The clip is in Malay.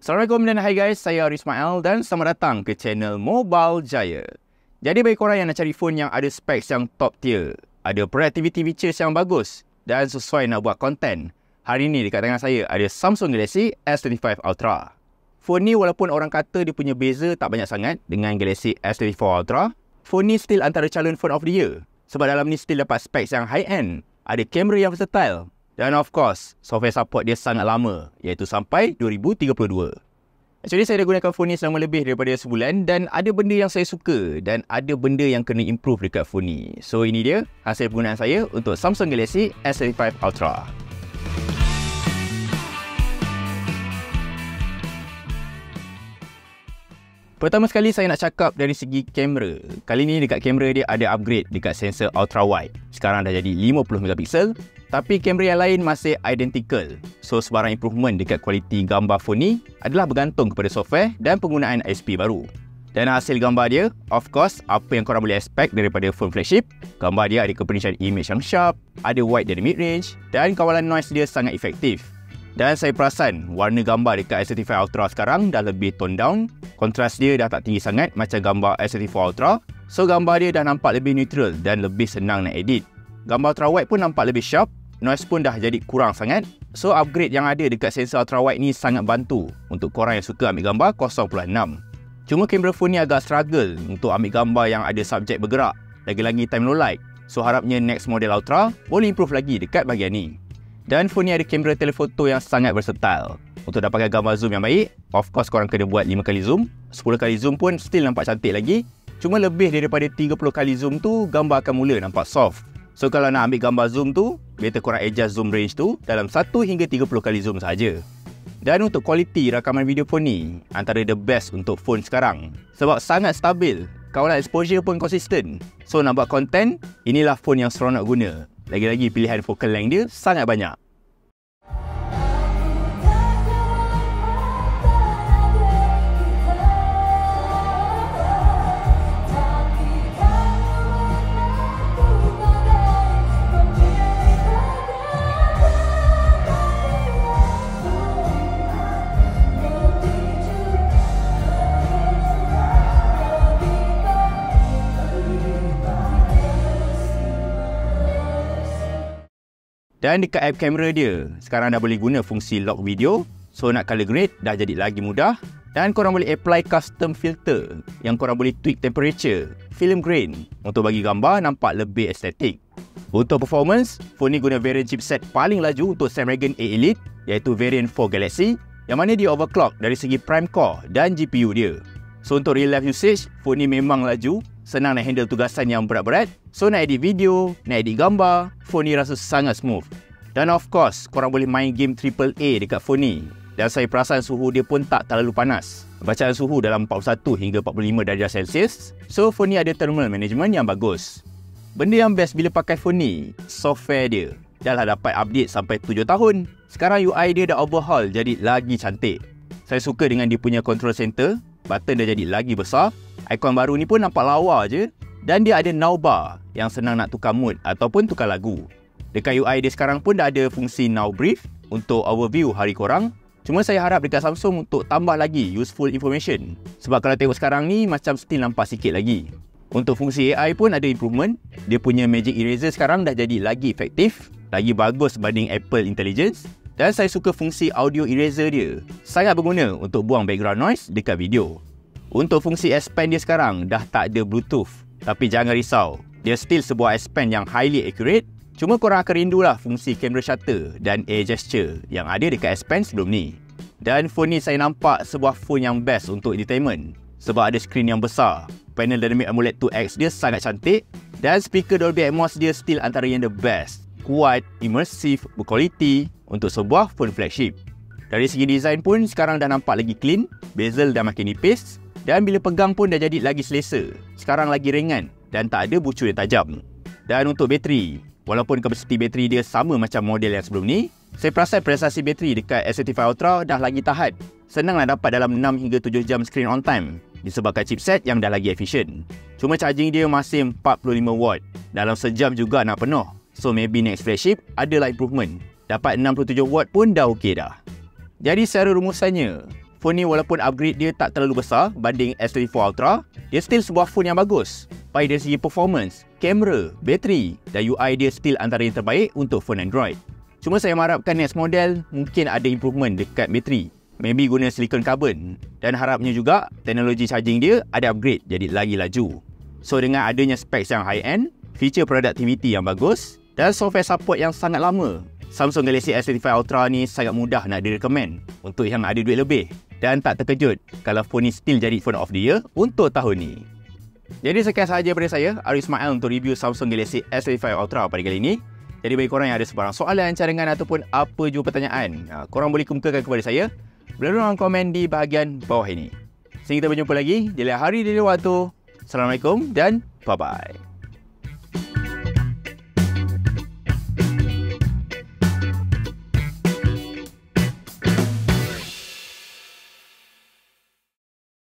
Assalamualaikum dan hai guys, saya Ismail dan selamat datang ke channel Mobile Jaya. Jadi bagi korang yang nak cari phone yang ada specs yang top tier, ada productivity features yang bagus dan sesuai nak buat konten, hari ni dekat tangan saya ada Samsung Galaxy S25 Ultra. Phone ni walaupun orang kata dia punya beza tak banyak sangat dengan Galaxy S24 Ultra, phone ni still antara calon phone of the year. Sebab dalam ni still dapat specs yang high end, ada kamera yang versatile dan of course, software support dia sangat lama, iaitu sampai 2032. Actually, saya dah gunakan phone ni selama lebih daripada sebulan dan ada benda yang saya suka dan ada benda yang kena improve dekat phone ni. So, ini dia hasil penggunaan saya untuk Samsung Galaxy S25 Ultra. Pertama sekali saya nak cakap dari segi kamera. Kali ni dekat kamera dia ada upgrade dekat sensor ultra wide. Sekarang dah jadi 50 megapiksel, tapi kamera yang lain masih identical. So sebarang improvement dekat kualiti gambar phone ni adalah bergantung kepada software dan penggunaan ISP baru. Dan hasil gambar dia, of course, apa yang korang boleh expect daripada phone flagship. Gambar dia ada kepenincan image yang sharp, ada wide dari mid range dan kawalan noise dia sangat efektif. Dan saya perasan warna gambar dekat S25 Ultra sekarang dah lebih tone down. Kontras dia dah tak tinggi sangat macam gambar S24 Ultra. So gambar dia dah nampak lebih neutral dan lebih senang nak edit. Gambar ultra wide pun nampak lebih sharp. Noise pun dah jadi kurang sangat. So upgrade yang ada dekat sensor ultra wide ni sangat bantu untuk korang yang suka ambil gambar 0.6. Cuma kamera phone ni agak struggle untuk ambil gambar yang ada subjek bergerak. Lagi-lagi time low light. So harapnya next model Ultra boleh improve lagi dekat bahagian ni. Dan phone ni ada kamera telefoto yang sangat versatile. Untuk dapatkan gambar zoom yang baik, of course korang kena buat 5 kali zoom. 10 kali zoom pun still nampak cantik lagi. Cuma lebih daripada 30 kali zoom tu, gambar akan mula nampak soft. So kalau nak ambil gambar zoom tu, better korang adjust zoom range tu dalam 1 hingga 30 kali zoom saja. Dan untuk kualiti rakaman video phone ni, antara the best untuk phone sekarang. Sebab sangat stabil, kawalan exposure pun konsisten. So nak buat konten, inilah phone yang seronok guna. Lagi-lagi pilihan focal length dia sangat banyak. Dan dekat app kamera dia, sekarang dah boleh guna fungsi lock video. So nak color grade dah jadi lagi mudah. Dan korang boleh apply custom filter yang korang boleh tweak temperature, film grain untuk bagi gambar nampak lebih estetik. Untuk performance, phone ni guna variant chipset paling laju untuk Snapdragon 8 Elite, iaitu variant 4 Galaxy, yang mana dia overclock dari segi prime core dan GPU dia. So untuk real life usage, phone ni memang laju, senang nak handle tugasan yang berat-berat. So nak edit video, nak edit gambar, phone ni rasa sangat smooth. Dan of course, korang boleh main game AAA dekat phone ni. Dan saya perasan suhu dia pun tak terlalu panas. Bacaan suhu dalam 41 hingga 45 darjah Celsius. So phone ni ada thermal management yang bagus. Benda yang best bila pakai phone ni, software dia. Dah lah dapat update sampai 7 tahun. Sekarang UI dia dah overhaul jadi lagi cantik. Saya suka dengan dia punya control center. Button dah jadi lagi besar. Ikon baru ni pun nampak lawa je. Dan dia ada now bar yang senang nak tukar mood ataupun tukar lagu. Dekat UI dia sekarang pun dah ada fungsi now brief untuk overview hari korang. Cuma saya harap dekat Samsung untuk tambah lagi useful information. Sebab kalau tengok sekarang ni macam still nampak sikit lagi. Untuk fungsi AI pun ada improvement. Dia punya Magic Eraser sekarang dah jadi lagi efektif, lagi bagus berbanding Apple Intelligence. Dan saya suka fungsi audio eraser dia. Sangat berguna untuk buang background noise dekat video. Untuk fungsi S Pen dia sekarang dah tak ada Bluetooth. Tapi jangan risau, dia still sebuah S Pen yang highly accurate. Cuma korang akan rindulah fungsi camera shutter dan air gesture yang ada dekat S Pen sebelum ni. Dan phone ni saya nampak sebuah phone yang best untuk entertainment. Sebab ada skrin yang besar. Panel Dynamic AMOLED 2X dia sangat cantik. Dan speaker Dolby Atmos dia still antara yang the best. Kuat, immersive, berkualiti untuk sebuah phone flagship. Dari segi design pun sekarang dah nampak lagi clean. Bezel dah makin nipis. Dan bila pegang pun dah jadi lagi selesa. Sekarang lagi ringan dan tak ada bucu yang tajam. Dan untuk bateri, walaupun kapasiti bateri dia sama macam model yang sebelum ni, saya perasan prestasi bateri dekat S25 Ultra dah lagi tahan. Senang nak dapat dalam 6 hingga 7 jam screen on time disebabkan chipset yang dah lagi efisien. Cuma charging dia masih 45 watt. Dalam sejam juga nak penuh. So maybe next flagship adalah improvement. Dapat 67 watt pun dah okey dah. Jadi secara rumusannya, phone ni walaupun upgrade dia tak terlalu besar banding S24 Ultra, dia still sebuah phone yang bagus. Baik dari segi performance, kamera, bateri dan UI dia still antara yang terbaik untuk phone Android. Cuma saya mengharapkan next model mungkin ada improvement dekat bateri. Maybe guna silicon carbon. Dan harapnya juga teknologi charging dia ada upgrade jadi lagi laju. So dengan adanya specs yang high-end, feature productivity yang bagus dan software support yang sangat lama, Samsung Galaxy S25 Ultra ni sangat mudah nak direkomend untuk yang ada duit lebih. Dan tak terkejut kalau phone ni still jadi phone of the year untuk tahun ni. Jadi sekian sahaja daripada saya, Arif Ismail, untuk review Samsung Galaxy S25 Ultra pada kali ini. Jadi bagi korang yang ada sebarang soalan, cadangan ataupun apa jua pertanyaan, korang boleh kemukakan kepada saya melalui ruang komen di bahagian bawah ini. Sehingga kita berjumpa lagi di lain hari di lain waktu. Assalamualaikum dan bye-bye.